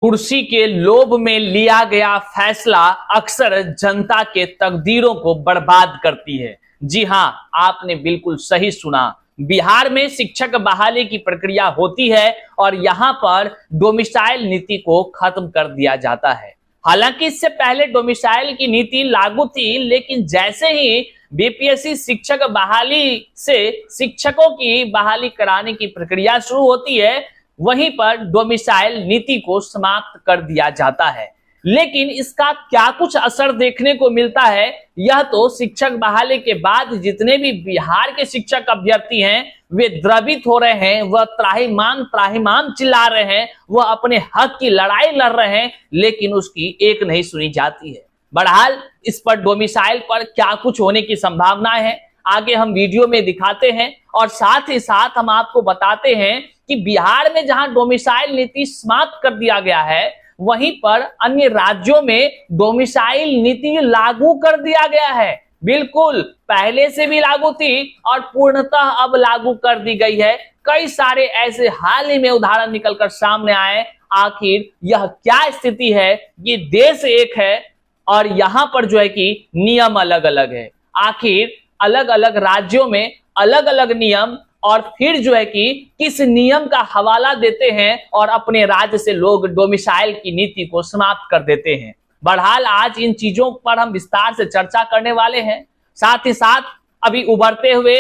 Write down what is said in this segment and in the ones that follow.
कुर्सी के लोभ में लिया गया फैसला अक्सर जनता के तकदीरों को बर्बाद करती है। जी हां, आपने बिल्कुल सही सुना। बिहार में शिक्षक बहाली की प्रक्रिया होती है और यहां पर डोमिसाइल नीति को खत्म कर दिया जाता है। हालांकि इससे पहले डोमिसाइल की नीति लागू थी, लेकिन जैसे ही बीपीएससी शिक्षक बहाली से शिक्षकों की बहाली कराने की प्रक्रिया शुरू होती है, वहीं पर डोमिसाइल नीति को समाप्त कर दिया जाता है। लेकिन इसका क्या कुछ असर देखने को मिलता है, यह तो शिक्षक बहाली के बाद जितने भी बिहार के शिक्षक अभ्यर्थी हैं वे द्रवित हो रहे हैं, वह त्राहिमाम चिल्ला रहे हैं, वह अपने हक की लड़ाई लड़ रहे हैं, लेकिन उसकी एक नहीं सुनी जाती है। बहरहाल इस पर डोमिसाइल पर क्या कुछ होने की संभावनाएं हैं, आगे हम वीडियो में दिखाते हैं और साथ ही साथ हम आपको बताते हैं कि बिहार में जहां डोमिसाइल नीति समाप्त कर दिया गया है, वहीं पर अन्य राज्यों में डोमिसाइल नीति लागू कर दिया गया है। बिल्कुल पहले से भी लागू थी और पूर्णतः अब लागू कर दी गई है। कई सारे ऐसे हाल ही में उदाहरण निकलकर सामने आए। आखिर यह क्या स्थिति है? ये देश एक है और यहां पर जो है कि नियम अलग अलग है। आखिर अलग अलग राज्यों में अलग अलग नियम, और फिर जो है कि किस नियम का हवाला देते हैं और अपने राज्य से लोग डोमिसाइल की नीति को समाप्त कर देते हैं। बहरहाल आज इन चीजों पर हम विस्तार से चर्चा करने वाले हैं। साथ ही साथ अभी उभरते हुए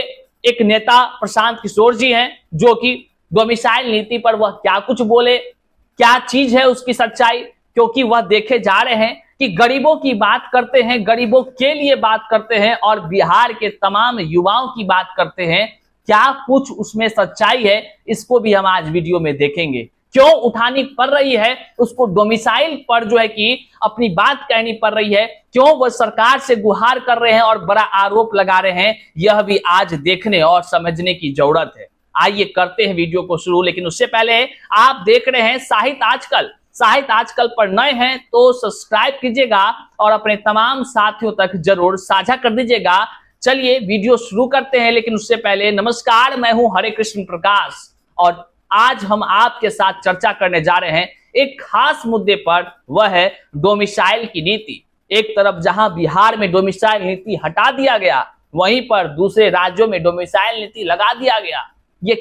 एक नेता प्रशांत किशोर जी हैं, जो कि डोमिसाइल नीति पर वह क्या कुछ बोले, क्या चीज है उसकी सच्चाई, क्योंकि वह देखे जा रहे हैं कि गरीबों की बात करते हैं, गरीबों के लिए बात करते हैं और बिहार के तमाम युवाओं की बात करते हैं। क्या कुछ उसमें सच्चाई है, इसको भी हम आज वीडियो में देखेंगे। क्यों उठानी पड़ रही है उसको, डोमिसाइल पर जो है कि अपनी बात कहनी पड़ रही है, क्यों वह सरकार से गुहार कर रहे हैं और बड़ा आरोप लगा रहे हैं, यह भी आज देखने और समझने की जरूरत है। आइए करते हैं वीडियो को शुरू, लेकिन उससे पहले आप देख रहे हैं साहित्य आजकल। साहित्य आजकल पर नए हैं तो सब्सक्राइब कीजिएगा और अपने तमाम साथियों तक जरूर साझा कर दीजिएगा। चलिए वीडियो शुरू करते हैं, लेकिन उससे पहले नमस्कार, मैं हूं हरे कृष्ण प्रकाश और आज हम आपके साथ चर्चा करने जा रहे हैं एक खास मुद्दे पर, वह है डोमिसाइल की नीति। एक तरफ जहां बिहार में डोमिसाइल नीति हटा दिया गया, वहीं पर दूसरे राज्यों में डोमिसाइल नीति लगा दिया गया। ये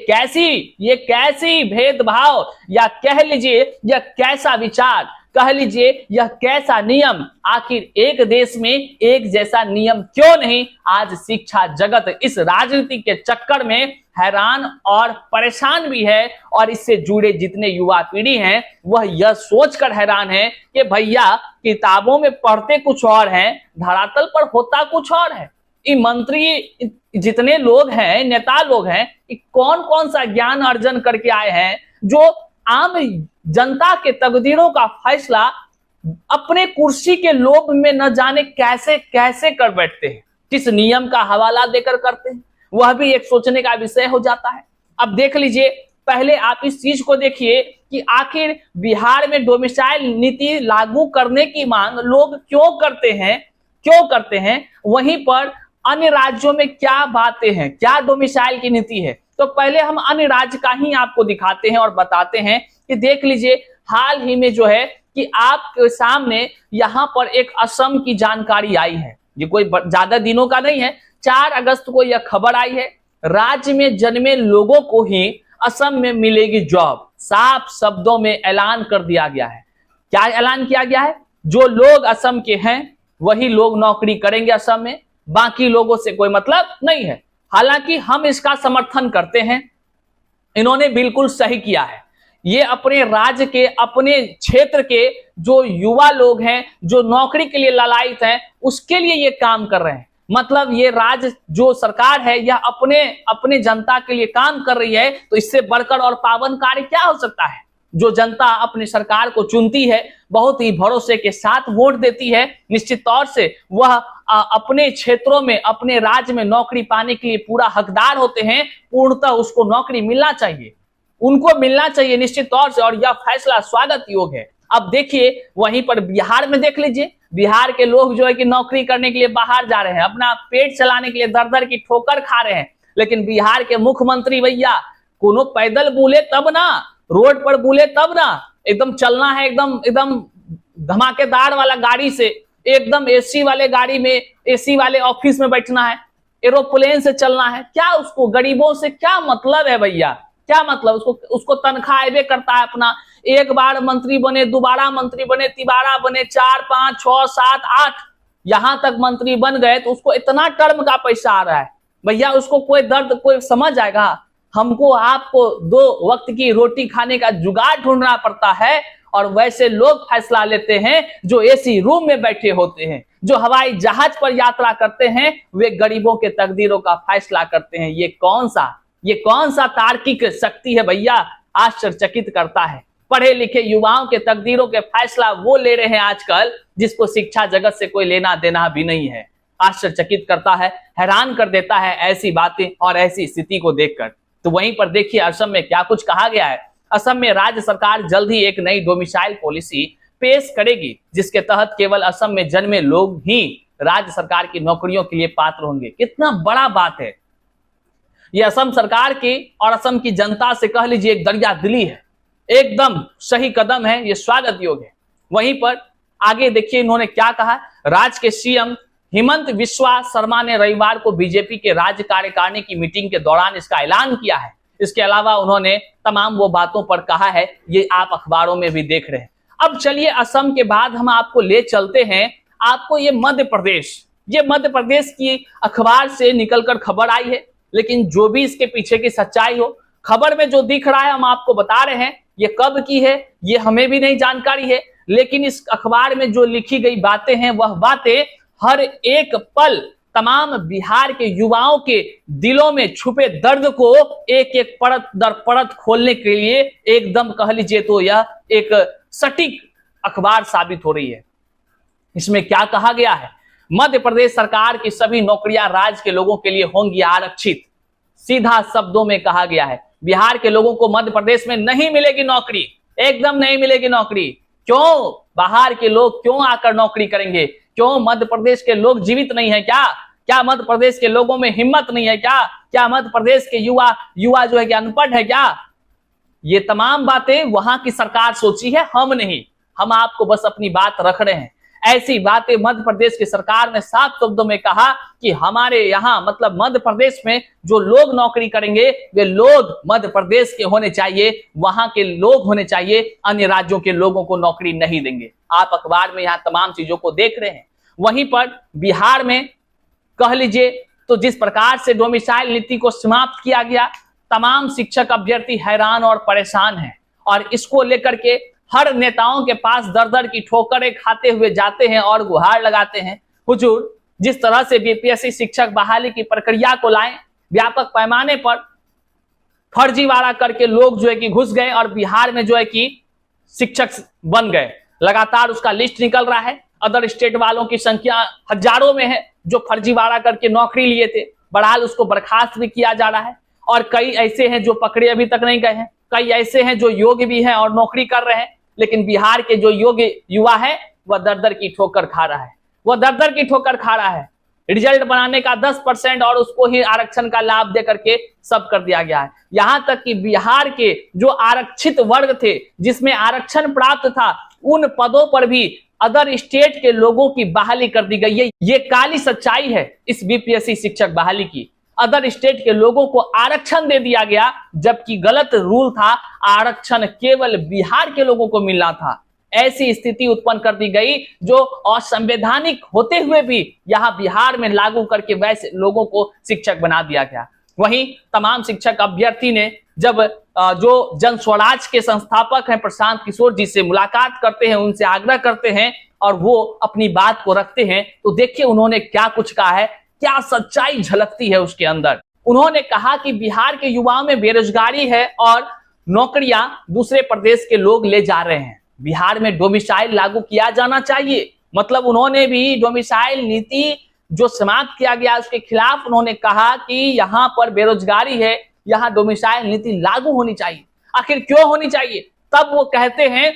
कैसी भेदभाव, या कह लीजिए यह कैसा विचार, कह लीजिए यह कैसा नियम, आखिर एक देश में एक जैसा नियम क्यों नहीं? आज शिक्षा जगत इस राजनीति के चक्कर में हैरान और परेशान भी है, और इससे जुड़े जितने युवा पीढ़ी हैं वह यह सोचकर हैरान है कि भैया किताबों में पढ़ते कुछ और हैं, धरातल पर होता कुछ और है। ये मंत्री जितने लोग हैं, नेता लोग हैं, कौन कौन सा ज्ञान अर्जन करके आए हैं जो आम जनता के तकदीरों का फैसला अपने कुर्सी के लोभ में न जाने कैसे कैसे कर बैठते हैं, किस नियम का हवाला देकर करते हैं, वह भी एक सोचने का विषय हो जाता है। अब देख लीजिए, पहले आप इस चीज को देखिए कि आखिर बिहार में डोमिसाइल नीति लागू करने की मांग लोग क्यों करते हैं, वहीं पर अन्य राज्यों में क्या बातें हैं, क्या डोमिसाइल की नीति है। तो पहले हम अन्य राज्य का ही आपको दिखाते हैं और बताते हैं कि देख लीजिए, हाल ही में जो है कि आपके सामने यहां पर एक असम की जानकारी आई है। ये कोई ज्यादा दिनों का नहीं है, 4 अगस्त को यह खबर आई है। राज्य में जन्मे लोगों को ही असम में मिलेगी जॉब, साफ शब्दों में ऐलान कर दिया गया है। क्या ऐलान किया गया है? जो लोग असम के हैं वही लोग नौकरी करेंगे असम में, बाकी लोगों से कोई मतलब नहीं है। हालांकि हम इसका समर्थन करते हैं, इन्होंने बिल्कुल सही किया है। ये अपने राज्य के, अपने क्षेत्र के जो युवा लोग हैं, जो नौकरी के लिए ललायित हैं, उसके लिए ये काम कर रहे हैं। मतलब ये राज्य जो सरकार है यह अपने जनता के लिए काम कर रही है, तो इससे बढ़कर और पावन कार्य क्या हो सकता है। जो जनता अपनी सरकार को चुनती है, बहुत ही भरोसे के साथ वोट देती है, निश्चित तौर से वह अपने क्षेत्रों में, अपने राज्य में नौकरी पाने के लिए पूरा हकदार होते हैं। पूर्णतः उसको नौकरी मिलना चाहिए, उनको मिलना चाहिए निश्चित तौर से, और यह फैसला स्वागत योग्य है। अब देखिए वहीं पर बिहार में देख लीजिए, बिहार के लोग जो है कि नौकरी करने के लिए बाहर जा रहे हैं, अपना पेट चलाने के लिए दर दर की ठोकर खा रहे हैं, लेकिन बिहार के मुख्यमंत्री भैया कोनो पैदल बोले तब ना, रोड पर बोले तब ना, एकदम चलना है, एकदम एकदम धमाकेदार वाला गाड़ी से, एकदम एसी वाले गाड़ी में, एसी वाले ऑफिस में बैठना है, एरोप्लेन से चलना है। क्या उसको गरीबों से क्या मतलब है भैया? क्या मतलब? उसको तनख्वाह आबे करता है अपना, एक बार मंत्री बने, दोबारा मंत्री बने, तिबारा बने, 4, 5, 6, 7, 8 यहां तक मंत्री बन गए तो उसको इतना टर्म का पैसा आ रहा है भैया। उसको कोई दर्द कोई समझ आएगा? हमको आपको 2 वक्त की रोटी खाने का जुगाड़ ढूंढना पड़ता है, और वैसे लोग फैसला लेते हैं जो एसी रूम में बैठे होते हैं, जो हवाई जहाज पर यात्रा करते हैं, वे गरीबों के तकदीरों का फैसला करते हैं। ये कौन सा तार्किक शक्ति है भैया? आश्चर्यचकित करता है। पढ़े लिखे युवाओं के तकदीरों के फैसला वो ले रहे हैं आजकल जिसको शिक्षा जगत से कोई लेना देना भी नहीं है। आश्चर्यचकित करता है, हैरान कर देता है ऐसी बातें और ऐसी स्थिति को देखकर। तो वहीं पर देखिए असम में क्या कुछ कहा गया है। असम में राज्य सरकार जल्द ही एक नई डोमिसाइल पॉलिसी पेश करेगी, जिसके तहत केवल असम में जन्मे लोग ही राज्य सरकार की नौकरियों के लिए पात्र होंगे। कितना बड़ा बात है ये! असम सरकार की और असम की जनता से कह लीजिए एक दरिया दिली है, एकदम सही कदम है, ये स्वागत योग्य है। वहीं पर आगे देखिए इन्होंने क्या कहा। राज्य के सीएम हिमंत बिस्वा शर्मा ने रविवार को बीजेपी के राज्य कार्यकारिणी की मीटिंग के दौरान इसका ऐलान किया है। इसके अलावा उन्होंने तमाम वो बातों पर कहा है, ये आप अखबारों में भी देख रहे हैं। अब चलिए असम के बाद हम आपको ले चलते हैं, आपको ये मध्य प्रदेश की अखबार से निकलकर खबर आई है, लेकिन जो भी इसके पीछे की सच्चाई हो, खबर में जो दिख रहा है हम आपको बता रहे हैं। ये कब की है ये हमें भी नहीं जानकारी है, लेकिन इस अखबार में जो लिखी गई बातें हैं वह बातें हर एक पल तमाम बिहार के युवाओं के दिलों में छुपे दर्द को एक एक परत दर परत खोलने के लिए एकदम कह लीजिए तो यह एक सटीक अखबार साबित हो रही है। इसमें क्या कहा गया है? मध्य प्रदेश सरकार की सभी नौकरियां राज्य के लोगों के लिए होंगी आरक्षित। सीधा शब्दों में कहा गया है, बिहार के लोगों को मध्य प्रदेश में नहीं मिलेगी नौकरी, एकदम नहीं मिलेगी नौकरी। क्यों? बाहर के लोग क्यों आकर नौकरी करेंगे? क्यों? मध्य प्रदेश के लोग जीवित नहीं है क्या? क्या मध्य प्रदेश के लोगों में हिम्मत नहीं है क्या? क्या मध्य प्रदेश के युवा जो है कि अनपढ़ है क्या? ये तमाम बातें वहां की सरकार सोची है, हम नहीं। हम आपको बस अपनी बात रख रहे हैं। ऐसी बातें मध्य प्रदेश की सरकार ने साफ शब्दों में कहा कि हमारे यहाँ मतलब मध्य प्रदेश में जो लोग नौकरी करेंगे वे लोग मध्य प्रदेश के होने चाहिए, वहां के लोग होने चाहिए, अन्य राज्यों के लोगों को नौकरी नहीं देंगे। आप अखबार में यहाँ तमाम चीजों को देख रहे हैं। वहीं पर बिहार में कह लीजिए तो जिस प्रकार से डोमिसाइल नीति को समाप्त किया गया, तमाम शिक्षक अभ्यर्थी हैरान और परेशान हैं, और इसको लेकर के हर नेताओं के पास दर दर की ठोकरें खाते हुए जाते हैं और गुहार लगाते हैं, हुजूर जिस तरह से बीपीएससी शिक्षक बहाली की प्रक्रिया को लाएं, व्यापक पैमाने पर फर्जीवाड़ा करके लोग जो है कि घुस गए और बिहार में जो है कि शिक्षक बन गए। लगातार उसका लिस्ट निकल रहा है, अदर स्टेट वालों की संख्या हजारों में है जो फर्जीवाड़ा करके नौकरी लिए थे, बहरहाल उसको बर्खास्त भी किया जा रहा है। और कई ऐसे हैं जो पकड़े अभी तक नहीं गए हैं, कई ऐसे हैं जो योग्य भी हैं और नौकरी कर रहे हैं, लेकिन बिहार के जो योग्य युवा है वह दर दर की ठोकर खा रहा है। रिजल्ट बनाने का 10% और उसको ही आरक्षण का लाभ दे करके सब कर दिया गया है। यहां तक कि बिहार के जो आरक्षित वर्ग थे जिसमें आरक्षण प्राप्त था, उन पदों पर भी अदर स्टेट के लोगों की बहाली कर दी गई है। ये काली सच्चाई है इस बीपीएससी शिक्षक बहाली की। अदर स्टेट के लोगों को आरक्षण दे दिया गया, जबकि गलत रूल था, आरक्षण केवल बिहार के लोगों को मिलना था। ऐसी स्थिति उत्पन्न कर दी गई जो असंवैधानिक होते हुए भी यहाँ बिहार में लागू करके वैसे लोगों को शिक्षक बना दिया गया। वहीं तमाम शिक्षक अभ्यर्थी ने जब जो जन स्वराज के संस्थापक हैं प्रशांत किशोर जी से मुलाकात करते हैं, उनसे आग्रह करते हैं और वो अपनी बात को रखते हैं, तो देखिए उन्होंने क्या कुछ कहा है, क्या सच्चाई झलकती है उसके अंदर। उन्होंने कहा कि बिहार के युवाओं में बेरोजगारी है और नौकरियां दूसरे प्रदेश के लोग ले जा रहे हैं। बिहार में डोमिसाइल लागू किया जाना चाहिए। मतलब उन्होंने भी डोमिसाइल नीति जो समाप्त किया गया उसके खिलाफ उन्होंने कहा कि यहाँ पर बेरोजगारी है, यहाँ डोमिसाइल नीति लागू होनी चाहिए। आखिर क्यों होनी चाहिए? तब वो कहते हैं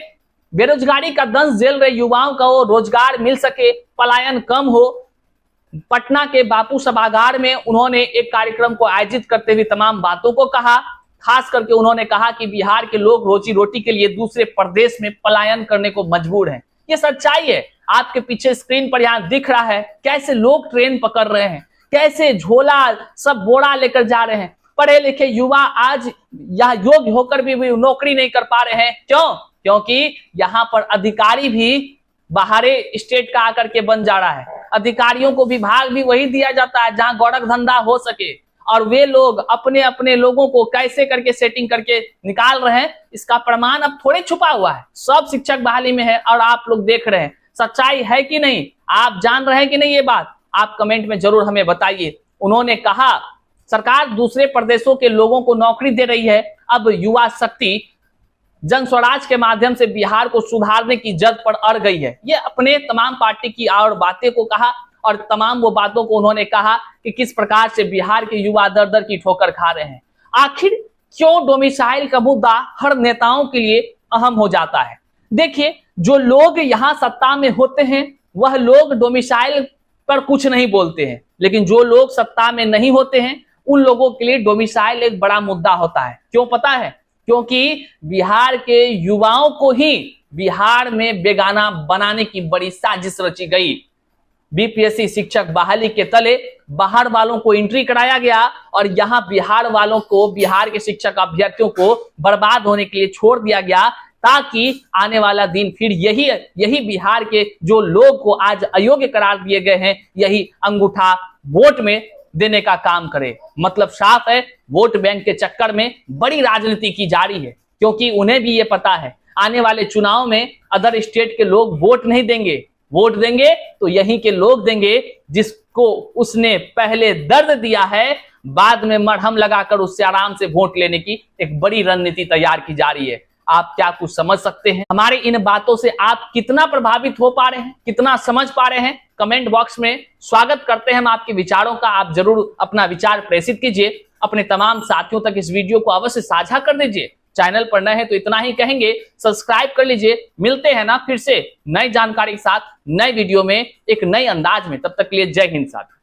बेरोजगारी का दंश झेल रहे युवाओं को रोजगार मिल सके, पलायन कम हो। पटना के बापू सभागार में उन्होंने एक कार्यक्रम को आयोजित करते हुए तमाम बातों को कहा। खास करके उन्होंने कहा कि बिहार के लोग रोजी रोटी के लिए दूसरे प्रदेश में पलायन करने को मजबूर हैं। ये सच्चाई है। आपके पीछे स्क्रीन पर यहाँ दिख रहा है कैसे लोग ट्रेन पकड़ रहे हैं, कैसे झोला सब बोरा लेकर जा रहे हैं। पढ़े लिखे युवा आज यह योग्य होकर भी नौकरी नहीं कर पा रहे हैं। क्यों? क्योंकि यहाँ पर अधिकारी भी बाहरी स्टेट का आकर के बन जा रहा है। अधिकारियों को विभाग भी वही दिया जाता है जहां गोरख धंधा हो सके, और वे लोग अपने अपने लोगों को कैसे करके सेटिंग करके निकाल रहे हैं, इसका प्रमाण अब थोड़े छुपा हुआ है। सब शिक्षक बहाली में है और आप लोग देख रहे हैं। सच्चाई है कि नहीं? आप जान रहे हैं कि नहीं? ये बात आप कमेंट में जरूर हमें बताइए। उन्होंने कहा सरकार दूसरे प्रदेशों के लोगों को नौकरी दे रही है। अब युवा शक्ति जन स्वराज के माध्यम से बिहार को सुधारने की जद पर अड़ गई है। ये अपने तमाम पार्टी की और बातें को कहा और तमाम वो बातों को उन्होंने कहा कि किस प्रकार से बिहार के युवा दर दर की ठोकर खा रहे हैं। आखिर क्यों डोमिसाइल का मुद्दा हर नेताओं के लिए अहम हो जाता है? देखिए, जो लोग यहाँ सत्ता में होते हैं वह लोग डोमिसाइल पर कुछ नहीं बोलते हैं, लेकिन जो लोग सत्ता में नहीं होते हैं उन लोगों के लिए डोमिसाइल एक बड़ा मुद्दा होता है। क्यों पता है? क्योंकि बिहार के युवाओं को ही बिहार में बेगाना बनाने की बड़ी साजिश रची गई। बीपीएससी शिक्षक बहाली के तले बाहर वालों को एंट्री कराया गया और यहां बिहार वालों को, बिहार के शिक्षक अभ्यर्थियों को बर्बाद होने के लिए छोड़ दिया गया, ताकि आने वाला दिन फिर यही बिहार के जो लोग को आज अयोग्य करार दिए गए हैं, यही अंगूठा वोट में देने का काम करे। मतलब साफ है, वोट बैंक के चक्कर में बड़ी राजनीति की जा रही है, क्योंकि उन्हें भी ये पता है आने वाले चुनाव में अदर स्टेट के लोग वोट नहीं देंगे। वोट देंगे तो यहीं के लोग देंगे जिसको उसने पहले दर्द दिया है, बाद में मरहम लगाकर उससे आराम से वोट लेने की एक बड़ी रणनीति तैयार की जा रही है। आप क्या कुछ समझ सकते हैं? हमारी इन बातों से आप कितना प्रभावित हो पा रहे हैं, कितना समझ पा रहे हैं? कमेंट बॉक्स में स्वागत करते हैं हम आपके विचारों का। आप जरूर अपना विचार प्रेषित कीजिए। अपने तमाम साथियों तक इस वीडियो को अवश्य साझा कर दीजिए। चैनल पर नए हैं तो इतना ही कहेंगे, सब्सक्राइब कर लीजिए। मिलते हैं ना फिर से नई जानकारी के साथ, नए वीडियो में, एक नए अंदाज में। तब तक के लिए जय हिंद साथियों।